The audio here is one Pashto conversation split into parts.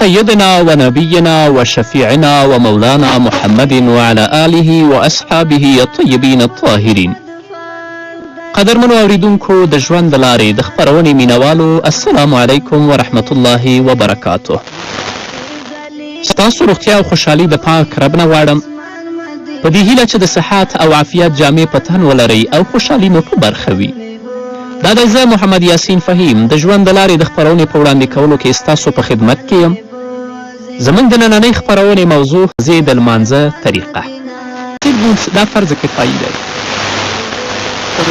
سيدنا ونبينا وشفيعنا ومولانا محمد وعلى آله وأصحابه الطيبين الطاهرين. قدرمنو اوریدونکو د ژوند د لارې د خپرونې مینوالو، السلام علیکم ورحمت الله وبرکاته. ستاسو روغتیا او خوشحالي د پاک رب نه غواړم، په دې هیله چې د صحت او عافیت جامې په تن ولرئ او خوشحالي مو په برخه وي. دا دی زه محمد یاسین فهیم د ژوند د لارې د خپرونې په وړاندې کولو کې ستاسو په خدمت کې یم. زموږ د نننۍ خپرونې موضوع زی د لمانځه طریقه. دا فرض کفایي دی. پر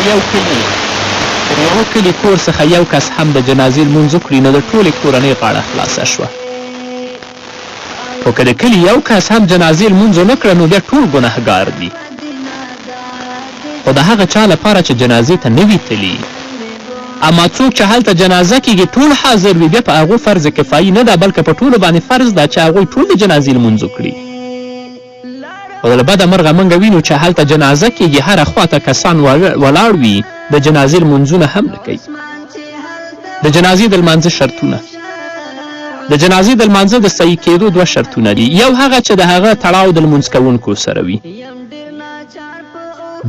یو کلي کور څخه یو کس هم د جنازې لمونځ وکړي نو د ټولې کورنۍ غاړه خلاصه شوه. خو که د کلي یو کس هم جنازې لمونځ ونه کړه نو بیا ټول ګنهګار دي. خو د هغه چا لپاره چې جنازې ته نه وي تلي، اما څوک چې هلته جنازه کیږي ټول حاضر وي، بیا په هغو فرض کفایي نه ده بلکې په ټولو باندې فرض ده چې هغوی ټول د جنازې لمونځ وکړي. خو له بده مرغه موږ وینو چې هلته جنازه کیږي هره خواته کسان ولاړ وي، د جنازې لمونځونه هم نه کوي. د جنازې د لمانځه شرطونه. د جنازې د لمانځه د صحیح کېدو دوه شرطونه دي. یو هغه چې د هغه تړاو د لمونځ کوونکو سره وي،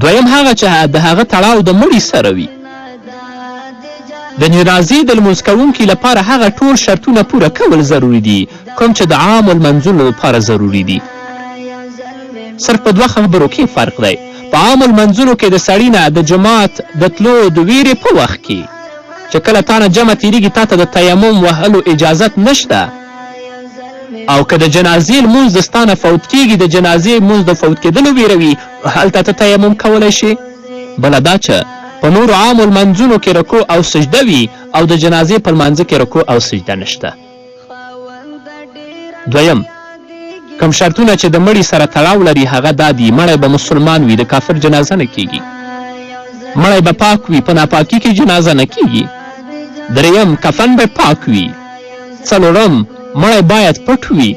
دویم هغه چې د هغه تړاو د مړي سره وي. د جنازې د لمونځ کوونکي لپاره هغه ټول شرطونه پوره کول ضروري دي کوم چې د عامو لمنځلو لپاره ضروري دي. صرف په دوه خبرو کې فرق دی. په عامو لمنځلو کې د سړي نه د جماعت د تلو د ویرې په وخت کې چې کله تا نه جمع تیریږي تا ته د تیمم وهلو اجازت نشته، او که د جنازې لمونځ د ستا نه فوت کیږي، د جنازې لمونځ د فوت کېدلو ویره وي، هلته ته تیمم کولی شي. بله دا چې په نورو عامو لمنځونو کې رکوع او سجده وي او د جنازې په لمانځه کې رکوع او سجده نشته. دویم کوم شرطونه چې د مړي سره تړاو لري هغه دا دي: مړی به مسلمان وي، د کافر جنازه نه کیږي. مړی به پاک وي، په ناپاکي کې جنازه نه کیږي. دریم کفن به پاک وي. څلورم مړی باید پټ وي.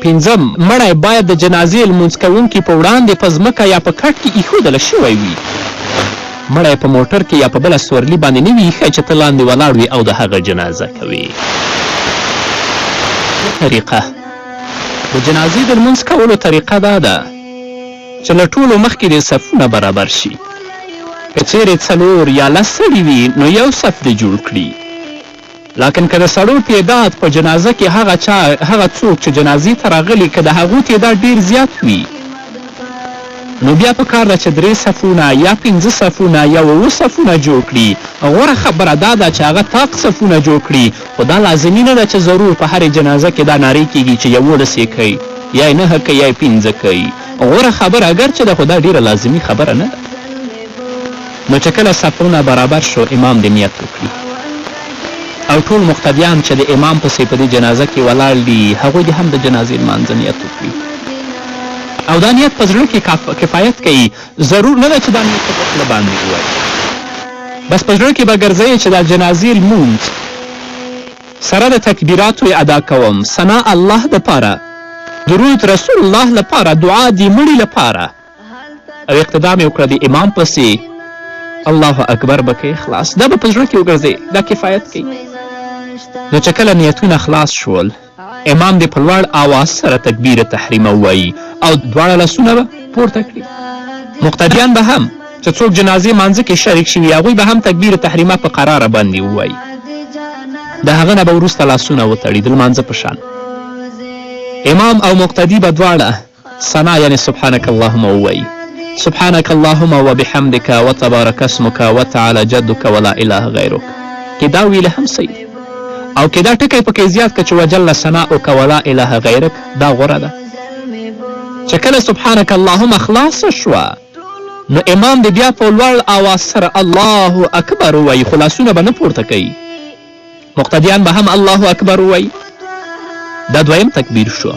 پنځم مړی باید د جنازې لمونځ کوونکي په وړاندې په ځمکه یا په کټ کې ایښودله شوی وي. مړی په موټر کې یا په بله سورلي باندې نه وي ایښی چې ته لاندې ولاړ وي او د هغه جنازه کوي. طریقه د جنازې د لمونځ کولو طریقه دا ده چې له ټولو مخکې دې صفونه برابر شي. که چیرې 4 یا 10 سړي وي نو یو صف دې جوړ کړي. لکن که د سړو تعداد په جنازه کې هغه څوک چې جنازې ته راغلي که د هغو تعداد ډېر زیات وي نو بیا پکار ده چې 3 صفونه یا 5 صفونه یا 7 صفونه جوړ کړي. غوره خبره دا ده چې هغه طاق صفونه جوړ کړي، خو دا لازمي نه ده چې ضرور په هرې جنازه کې دا نارې کیږي چې 11 یې کوي یا 9 کوي یا 5 کوي. غوره خبره اگر چې ده خو دا ډېره لازمي خبره نه ده. نو چې کله صفونه برابر شو امام دې نیت وکړي او ټول مقتدیان چې د امام پسې په دې جنازه کې ولاړ دي هغوی دې هم د جنازې لمانځه نیت وکړي. او دا نیت په زړه کې کفایت کوي. ضرور نه ده چې دا نیت په خوله باندې ووایي. بس په زړه کې به ګرځئ چې دا جنازې لمونځ سره د تکبیراتو یې ادا کوم، ثنا الله دپاره، درود رسول الله لپاره، دعا د مړي لپاره، او اقتدا مې وکړه د امام پسې الله اکبر به کوي. خلاص دا به په زړه کې وګرځئ، دا کفایت کوي. نو چې کله نیتونه خلاص شول امام دې په لوړ آواز سره تکبیر تحریمه ووایي او دواړه لاسونه به پورته کړي. مقتدیان به هم چې څوک جنازې مانځه کې شریک شوي هغوی به هم تکبیر تحریمه په قراره باندې ووایي. د هغه نه به وروسته لاسونه وتړي د لمانځه په شان. امام او مقتدي به دواړه ثنا یعنې سبحانک اللهم ووایي. سبحانک اللهم وبحمدک وتبارک اسمک وتعالی جدک ولا اله غیرک. کې دا ویله هم صحیح دی، او کې دا ټکی پکې زیات که چې وجل ثناؤک ولا اله غیرک دا غوره ده. چې کله سبحانک اللهم خلاصه شوه نو امام دې بیا په لوړ آواز سره الله اکبر ووایي، خو لاسونه به نه پورته کوي. مقتدیان به هم الله اکبر ووایي. دا دویم تکبیر شو.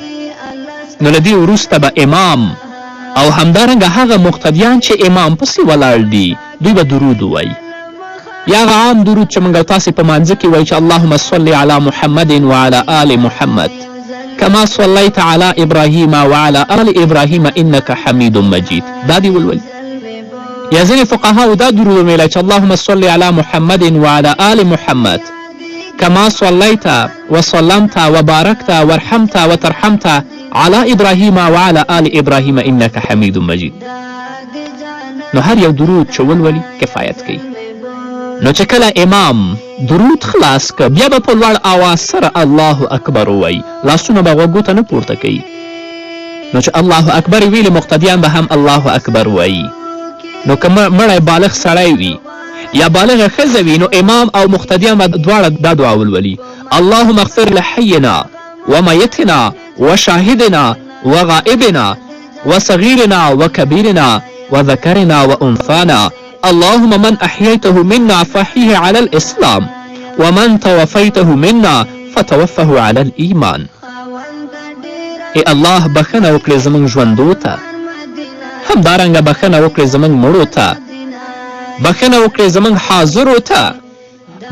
نو له دې وروسته به امام او همدارنګه هغه مقتدیان چې امام پسې ولاړ دي دوی به درود ووایي. یا هغه عام درود چې موږ تاسې په مانځه کې وایي چې اللهم صل علی محمد وعلى آل محمد کما صلیت علی ابراهیم وعلى آل ابراهیم انک حمید مجید. دا دې ولولي. یا ځینې فقهاو دا درود ویلی چې اللهم صل علی محمد وعلى آل محمد كما صليت وسلمت وباركت وارحمت وترحمت على ابراهیم وعلى آل ابراهیم انک حمید مجید. نو هر یو درود چې ولولي کفایت کوي. نو چې کله امام درود خلاص که بیا به په لوړ آواز سره الله اکبر ووایي، لاسونه به غوږو ته نه پورته کوي. نو چې الله اکبر ویلې مقتدیان به هم الله اکبر وایي. نو که مړی بالغ سړی وي یا بالغه ښځه وي نو امام او مقتدیان به دواړه دا دعا ولولي: اللهم اغفر لحینا ومیتنا وشاهدنا وغائبنا وصغیرنا وکبیرنا وذكرنا وأنثانا، اللهم من أحييته منا فأحيه على الإسلام ومن توفيته منا فتوفه على الإيمان. ای الله بخنه وکړې زموږ ژوندو ته، همدارنګه بخنه وکړې زموږ مړو ته، بخنه وکړې زموږ حاضرو ته،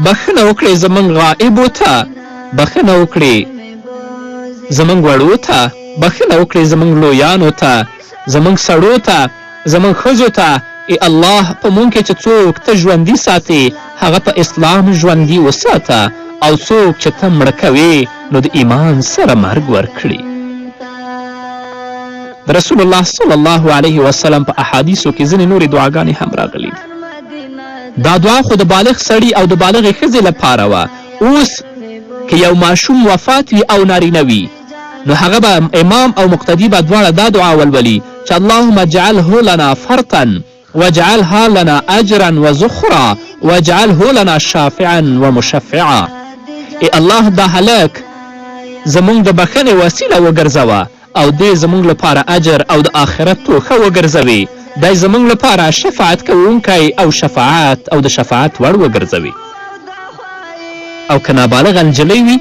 بخنه وکړې زموږ غائبو ته، بخنه وکړې زموږ وړو ته، بخنه وکړې زموږ لویانو ته، زموږ سړو ته، زموږ ښځو ته. ای الله په مونږ کې چې څوک ته ژوندي ساتې هغه په اسلام ژوندي وساته، او څوک چې ته مړه کوې نو د ایمان سره مرګ ورکړي. د رسول الله صلی الله علیه وسلم په احادیثو کې ځینې نورې دعاګانې هم راغلي دي. دا دعا خو د بالغ سړي او د بالغې ښځې لپاره وه. اوس که یو ماشوم وفات وي او نارینه وي نو هغه به امام او مقتدي به دواړه دا دعا ولولي چې اللهم اجعله لنا فرطا واجعلها لنا اجرا وزخرا واجعله لنا شافعا ومشفعا. ای الله دا هلک زموږ د بخښنې وسیله وګرځوه او دې زموږ لپاره اجر او د آخرت توښه وګرځوي. دی زموږ لپاره شفاعت کوونکی او شفاعت او د شفاعت وړ وګرځوي. او که نابالغه نجلۍ وي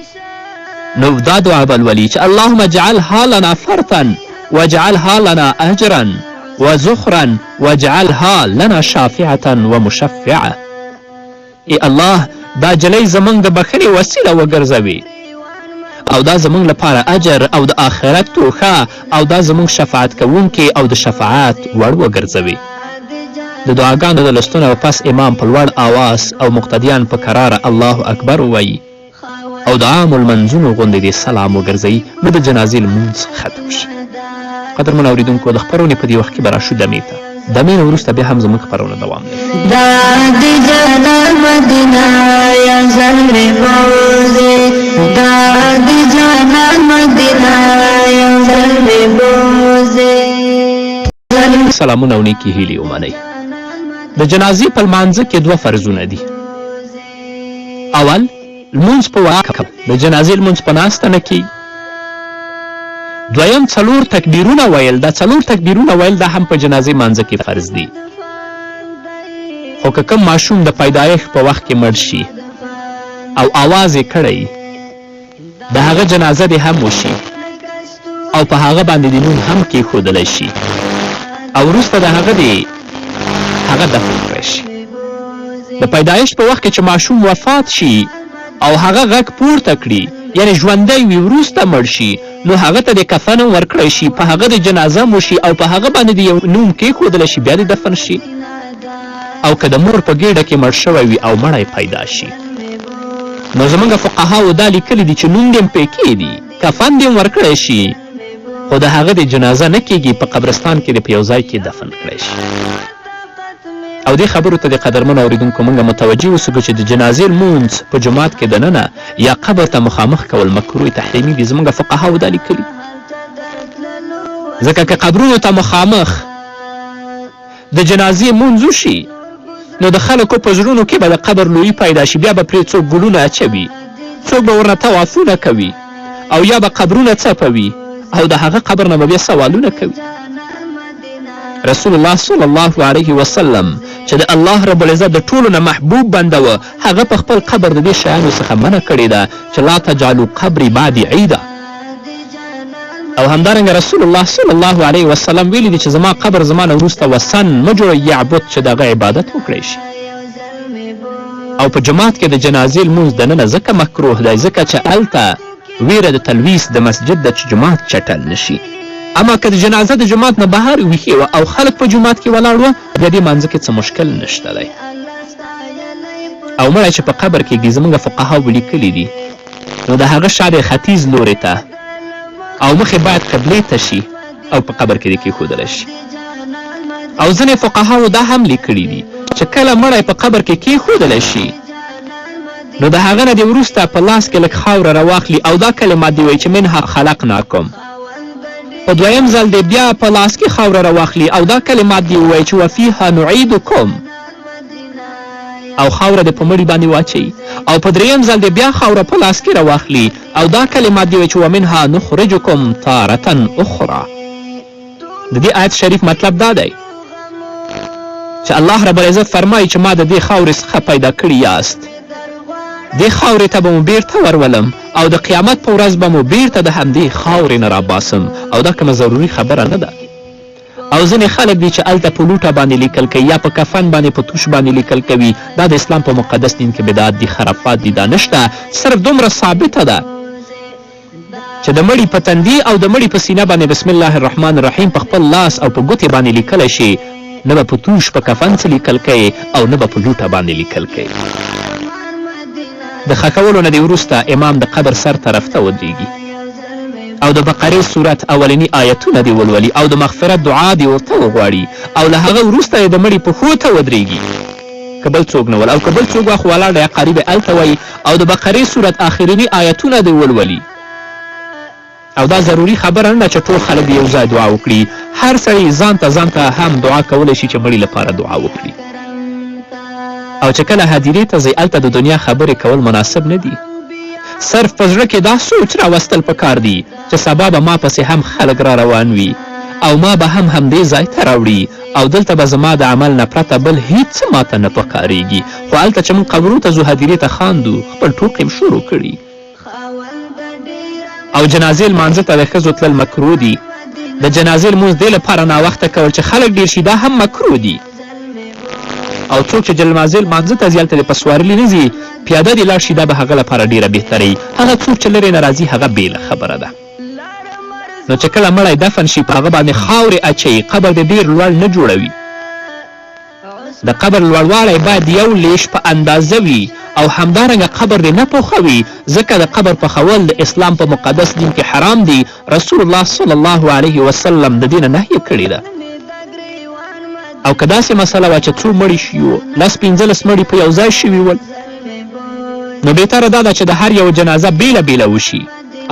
نو دا دعا بلولي چې اللهم اجعلها لنا فرطا واجعلها لنا اجرا وزخرا واجعلها لنا شافعة ومشفعة. ای الله دا جلی زموږ د بخښنې وسیله وګرځوي او دا زموږ لپاره اجر او د آخرت توښه او دا زموږ شفاعت کوونکی او د شفاعت وړ وګرځوي. د دعاګانو د لستونه پس امام په لوړ آواز او مقتدیان په کراره الله اکبر ووایي او د عام المنځونو غوندې د سلام وګرځوي نو د جنازې لمونځ ختم شي. قدرمن اورېدونکو د خپرونې په دې وخت کې به راشو دمې ته. دمې نه وروسته بیا هم زموږ خپرونه دوام لري. دا د جانان مدینه یا زهر بوزې، دا د جانان مدینه یا زهر بوزې. سلامونه او نیکې هیلې ومنئ. د جنازې په لمانځه کې دوه فرضونه دي. اول لمونځ په وخت د جنازې لمونځ په ناسته نه کیږي. دویم څلور تکبیرونه ویل. دا څلور تکبیرونه ویل دا هم په جنازې مانځه کې فرض دي. خو که کوم ماشوم د پیدایښت په وخت کې مړ شي او آواز یې کړی د هغه جنازه دې هم وشي او په هغه باندې د نوم هم کیښودلی شي او وروسته د هغه دفن کړی شي. د پیدایښت په وخت کې چې ماشوم وفات شي او هغه غږ پورته کړي یعنی ژوندی وي وروسته مړ شي نو هغه ته د کفن هم ورکړی شي، په هغه د جنازه هم وشي او په هغه باندې د یو نوم کیښودلی شي، بیا د دفن شي. او که د مور په ګېډه کې مړ شوی وي او مړی پیدا شي نو زموږ فقهاو دا لیکلي دي چې نوم دې هم پې کیږدي، کفن دې هم ورکړی شي خو د هغه د جنازه نه کیږي، په قبرستان کې د په یو ځای کې دفن کړی شي. او دې خبرو ته د قدرمن اورېدونکو موږ متوجه اوسو چې د جنازې لمونځ په جومات کې دننه یا قبر ته مخامخ کول مکروه تحریمي دي. زموږ فقهاو دا لیکلي ځکه که قبرونو ته مخامخ د جنازې لمونځ وشي نو د خلکو په زړونو کې به د قبر لویي پیدا شي، بیا به پرې څوک ګلونه اچوي، څوک به ورنه طوافونه کوي او یا به قبرونه څپوي او د هغه قبر نه به بیا سوالونه کوي. رسول الله صلی الله علیه وسلم چې د الله رب العزت د ټولو نه محبوب بنده و هغه په خپل قبر د دې شیانو څخه منع کړې ده چې لا تجعلوا قبري بعد عیدا. او همدارنګه رسول الله صلی الله علیه وسلم ویلي دي چې زما قبر زما نه وروسته وثن مه جوړوئ یعبد چې د هغه عبادت وکړی شي. او په جماعت کې د جنازې لمونځ دننه ځکه مکروه دی ځکه چې هلته ویره د تلویث د مسجد ده چې جماعت چټل نشي. اما که د جنازه د جماعت نه بهر ویښې وه او خلک په جومات کې ولاړ وه بیا دې مانځه کې څه مشکل نشته دی. او مړی چې په قبر کېږدي زموږ فقهاو لیکلي دي نو د هغه شا د ختیځ لوري ته او مخې باید قبلې ته شي او په قبر کې د کېښودلی شي. او ځینې فقهاو دا هم لیکلي دي چې کله مړی په قبر کې کېښودلی شي نو د هغه نه د وروسته په لاس کې لږ خاوره راواخلي او دا کلمات دی وایي چې منها خلقناکم. په دویم ځل دی بیا په لاس کې خاوره راواخلي او دا کلمات دی وایي چې وفیها نعیدکم او خاوره د په مړي باندې واچوي. او په دریم ځل دی بیا خاوره په لاس کې راواخلي او دا کلمات دی وایي چې ومنها نخرجکم تارة اخرى. د دې آیت شریف مطلب دا دی چې الله رب العزت فرمایي چې ما د دې خاورې څخه پیدا کړي یاست، دې خاورې ته به مو بیرته ورولم او د قیامت په ورځ به مو بیرته د همدې خاورې نه راباسم. او دا کومه ضروري خبره نه ده. او ځینې خلک دي چې هلته په لوټه باندې لیکل کوي یا په کفن باندې په توش باندې لیکل کوي. دا د اسلام په مقدس دین کې بدعت دي، خرافات دي، دا نشته. صرف دومره ثابته ده چې د مړي په تندي او د مړي په سینه باندې بسم الله الرحمن الرحیم په خپل لاس او په ګوتې باندې لیکلی شي، نه به په توش په کفن څه لیکل کوي او نه به په لوټه باندې لیکل کوي. د ښخولو نه د وروسته امام د قبر سر طرف ته ودرېږي او د بقرې صورت اولني آیتونه دې ولولي او د مغفرت دعا دې ورته وغواړي او له هغه وروسته یې د مړي پښو ته ودرېږي که بل څوک نه ول. او که بل څوک واخ ولاړ یا قریب هلته وایي او د بقرې صورت آخرني آیتونه دې ولولي. او دا ضروري خبره نه چې ټول خلک یو ځای دعا وکړي. هر سړی ځان ته هم دعا کولی شي چې مړي لپاره دعا وکړي. او چې کله هدیرې ته ځئ هلته د دنیا خبرې کول مناسب نه دي. صرف په زړه کې دا سوچ راوستل پکار دي چې سبا به ما پسې هم خلک را روان وي او ما به هم همدې ځای ته راوړي او دلته به زما د عمل نه پرته بل هیڅ ماته نه پکارېږي. خو هلته چې موږ قبرو ته ځو هدیرې ته خاندو خپل ټوکې م شروع کړي. او جنازې لمانځه ته د ښځو تلل مکروه دي. د جنازې لمونځ دې لپاره ناوخته کول چې خلک ډېر شي دا هم مکروه دي. او څوک چې جنازې لمانځه ته ځي هلته د په سوارلي نه ځي پیاده دې لاړ شي دا به هغه لپاره ډېره بهتره وي. هغه څوک چې لرې نه راځي هغه بېله خبره ده. نو چې کله مړی دفن شي په هغه باندې خاورې اچوي. قبر د ډېر لوړ نه جوړوي. د قبر لوړوالی باید یو لیش په اندازه وي او همدارنګه قبر دې نه پوخوي ځکه د قبر پخول د اسلام په مقدس دین کې حرام دی. رسول الله صلی الله علیه وسلم د دې نه نهیه کړې ده. او که داسې مسله وه چې څو مړي شي و 10-15 مړي په یو ځای شوي ول نو بهتره دا ده چې د هر یو جنازه بیله بیله وشي.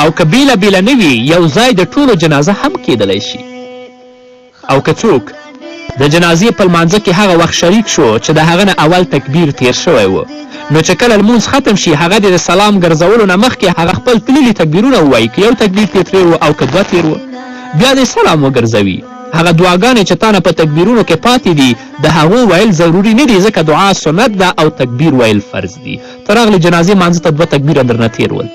او که بیله بیله نه وي یو ځای د ټولو جنازه هم کیدلی شي. او که څوک د جنازې په لمانځه کې هغه وخت شریک شو چې د هغه نه اول تکبیر تیر شوی و نو چې کله لمونځ ختم شي هغه د سلام ګرځولو نه مخکې هغه خپل تللي تکبیرونه ووایي. که یو تکبیر پرې ترې و او که دوه تیر و بیا د سلام وګرځوي. هغه دعاګانې چې تا نه په تکبیرونو کې پاتې دي د هغو ویل ضروري نه دي ځکه دعا سنت ده او تکبیر ویل فرض دي. ته راغلې جنازې مانځه ته 2 تکبیره درنه تیر ول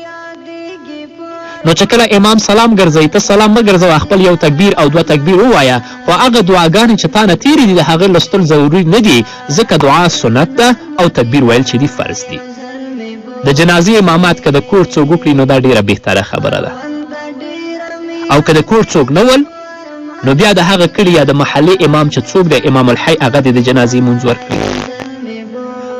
نو چې کله امام سلام ګرځوي ته سلام مه ګرځوه خپل یو تکبیر او 2 تکبیر ووایه. خو هغه دعاګانې چې تا نه تیرې دي د هغې لوستل ضروري نه دي ځکه دعا سنت ده او تکبیر ویل چې دي فرض دي. د جنازې امامات که د کور څوک وکړي نو دا ډېره بهتره خبره ده. او که د کور څوک نه ول نو بیا د هغه کلي یا د محلې امام چې څوک دی امام الحی هغه د جنازې مونځ ورکړي.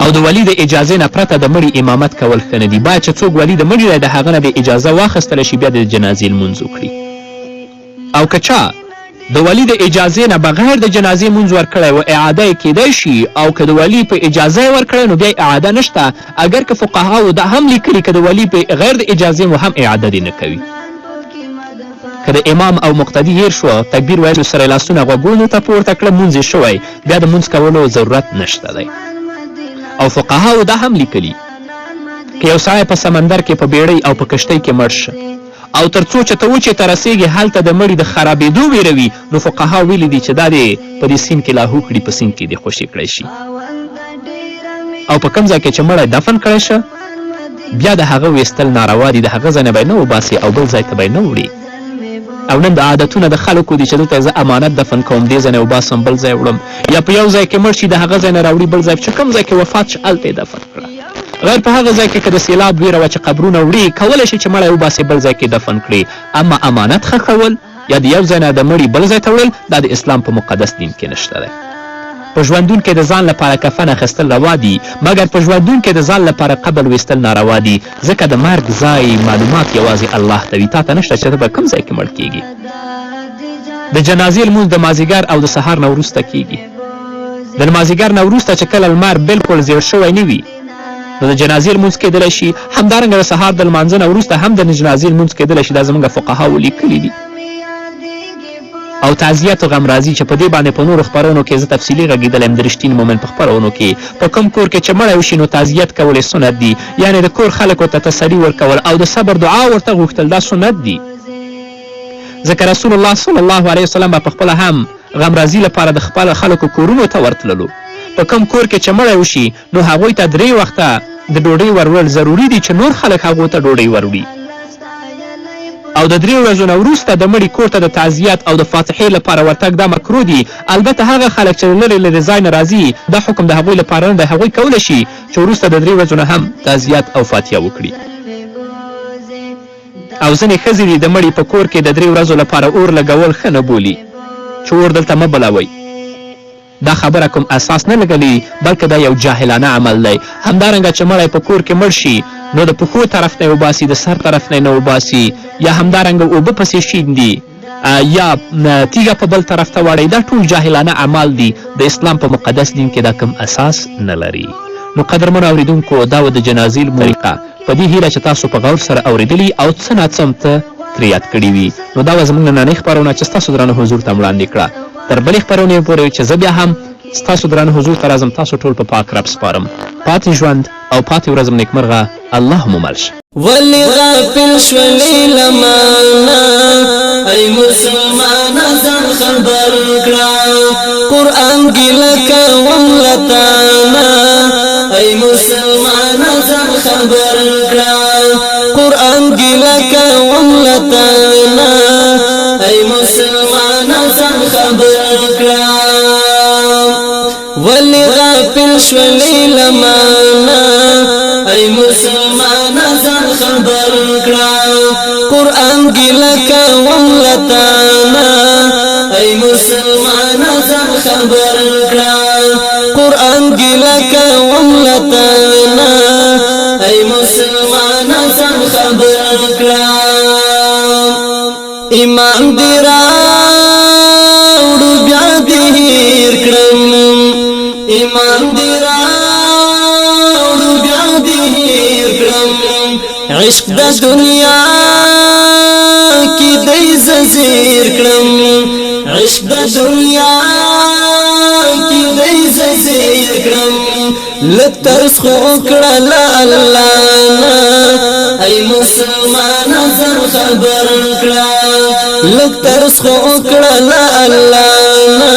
او د ولي د اجازې نه پرته د مړي امامت کول ښه نه دي. باید چې څوک ولي د مړي دی د هغه نه د اجازه واخیستله شي بیا د جنازې لمونځ وکړي. او که چا د ولی د اجازې نه بغیر د جنازې مونځ ورکړی و اعاده یې کیدی شي. او که د ولی په اجازه یې ورکړی نو بیا اعاده نشته. اگر که فقهاو دا هم لیکلي که د ولی په غیر د اجازې مو هم اعاده دې نه کوي. که د امام او مقتدي هیر شوه تکبیر ویلو سره لاسونه غوږونو ته پورته کړه مونځ یې شوی بیا د مونځ کولو ضرورت نشته دی. او فقهاو دا هم لیکلي که یو سړی په سمندر کې په بیړۍ او په کشتۍ کې مړ شه او تر څو چې ته وچې ته رسېږي هلته د مړي د خرابېدو ویره وي نو فقهاو ویلي دي چې دا دې په دې سیند کې لاهو کړي په سیند کې دې خوشې کړی شي. او په کوم ځای کې چې مړی دفن کړی شه بیا د هغه ویستل ناروا دي. د هغه ځای نه به یې نه وباسې او بل ځای ته به یې نه وړي. او نن د عادتونه د خلکو دي چې دلته زه امانت دفن کوم دې ځای نه وباسم بل ځای وړم یا په یو ځای کې مړ شي د هغه ځای نه راوړي بل ځای چې کوم ځای کې وفات شه هلته یې دفن کړه. غیر په هغه ځای کې که د سیلاب ویره وه چې قبرونه وړي کولی شي چې مړی وباسې بل ځای کې دفن کړي. اما امانت ښخول یا د یو ځای نه د مړي بل ځای ته وړل دا د اسلام په مقدس دین کې نشته دی. په ژوندون کې د ځان لپاره کفن اخیستل روا دي مګر په ژوندون کې د ځان لپاره قبر ویستل ناروا دي ځکه د مرګ ځای معلومات یوازې الله ته وي تا ته نشته چې ته به کوم ځای کې مړ کیږي د جنازې لمونځ د مازدیګر او د سهار نه وروسته کیږي د مازدیګر نه وروسته چې کله لمر بلکل زیړ شوی نه وي نو د جنازې لمونځ کیدلی شي همدارنګه د سهار د لمانځه نه وروسته هم د جنازې لمونځ کیدلی شي دا زموږ فقهاو لیکلي دي او تعزیت او غمرازي چې په دې باندې په نورو خپرونو کې زه تفصیلي غږېدلی یم د رښتیني مومن په خپرونو کې په کوم کور کې چې مړی وشي نو تعزیت کول یې سنت دي یعنې د کور خلکو ته تسلي ورکول او د صبر دعا ورته غوښتل دا سنت دي ځکه رسول الله صلی الله علیه وسلم په خپله هم غمرازي لپاره د خپل خلکو کورونو ته ورتللو په کوم کور کې چې مړی وشي نو هغوی ته 3 وخته د ډوډۍ وروړل ضروري دي چې نور خلک هغو ته ډوډۍ وروړي او د 3 ورځو نه وروسته د مړي کور ته د تعزیت او د فاتحې لپاره ورتګ دا مکروه دي البته هغه خلک چې لرې ځای نه راځي دا حکم د هغوی لپاره نه دی هغوی کولی شي چې وروسته د 3 ورځو نه هم تعزیت او فاتحه وکړي او ځینې ښځې دي د مړي په کور کې د 3 ورځو لپاره اور لګول ښه نه بولي چې اور دلته مه بلوئ دا خبره کوم اساس نه لګلی بلکې دا یو جاهلانه عمل دی همدارنګه چې مړی په کور کې مړ شي نو د پښو طرف نه یې وباسي د سر طرف نه یې نه وباسي یا همدارنګه اوبه پسې شیندي یا تیږه په بل طرف ته واړوي دا ټول جاهلانه اعمال دي د اسلام په مقدس دین کې دا کوم اساس نه لري نو قدرمنو اورېدونکو دا و د جنازې طریقه په دې هیله چې تاسو په غور سره اورېدلي او څه ناڅه ته ترې یاد کړي وي نو دا وه زموږ نننۍ خپرونه چې ستاسو درانه حضور ته وړاندې کړه تر بلې خپرونې پورې چې زه بیا هم ستاسو درانه حضور ته راځم تاسو ټول په پاک رب سپارم پاتې ژوند او پاتې ورځ مو نیکمرغه الله مو مل شه ولی غافل شولی لمانا ای مسلمان ځان خبر کړه قرآن ګیله کوم لتانا ای مسلمان ځان خبر کړه قرآن ګیله کوم لتانا ای مسلمان ځان خبر کړه ولی غافل شولی لمانا ای مسلمان ځان خبر کړه قرآن ګیله کوم لتانا ای مسلمان ځان خبر کړه قرآن ګیله کوم لتانا ای مسلمان ځان خبر کړه ایمان دی راوړو بیا دې هیر کړم ایمان دی راوړو بیا دې هیر کړم عشق د دنیا کې دی زیر کړم عشق د دنیا کې دی زیر کړم لږ ترس خو کړه له الله نه ای مسلمان ځان خبر کړه لږ ترس خو کړه له الله نه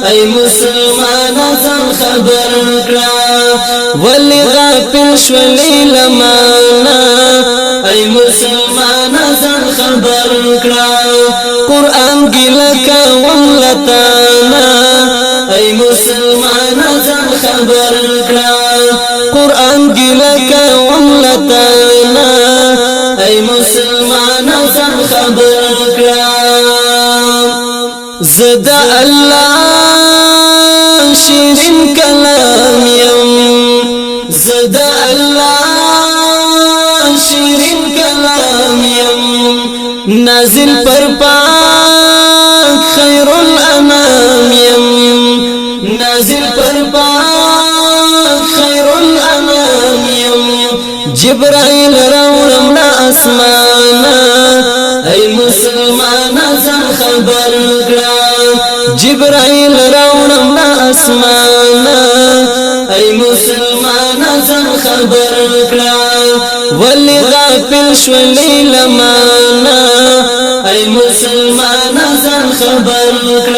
ای مسلمان ځان خبر کړه ولی غافل شولی لمانا ای مسلمان ځان خبر کړه قرآن ګیله کوم لتانا ای مسلمان ځان خبر کړه قرآن ګیله کوم لتانا ای مسلمان ځان خبر کړه زد الله شیرین کلام یم زد الله شیرین کلام یم نازل پر پاک خیر الانام یم نازل پر پاک خیر الانام یم جبرائیل راوړم له اسمانه ای مسلمان ځان خبر کړه جبرائیل راوړم له اسمانه ای مسلمان ځان خبر کړه ولی غافل شولی لمانا ای مسلمان ځان خبر کړه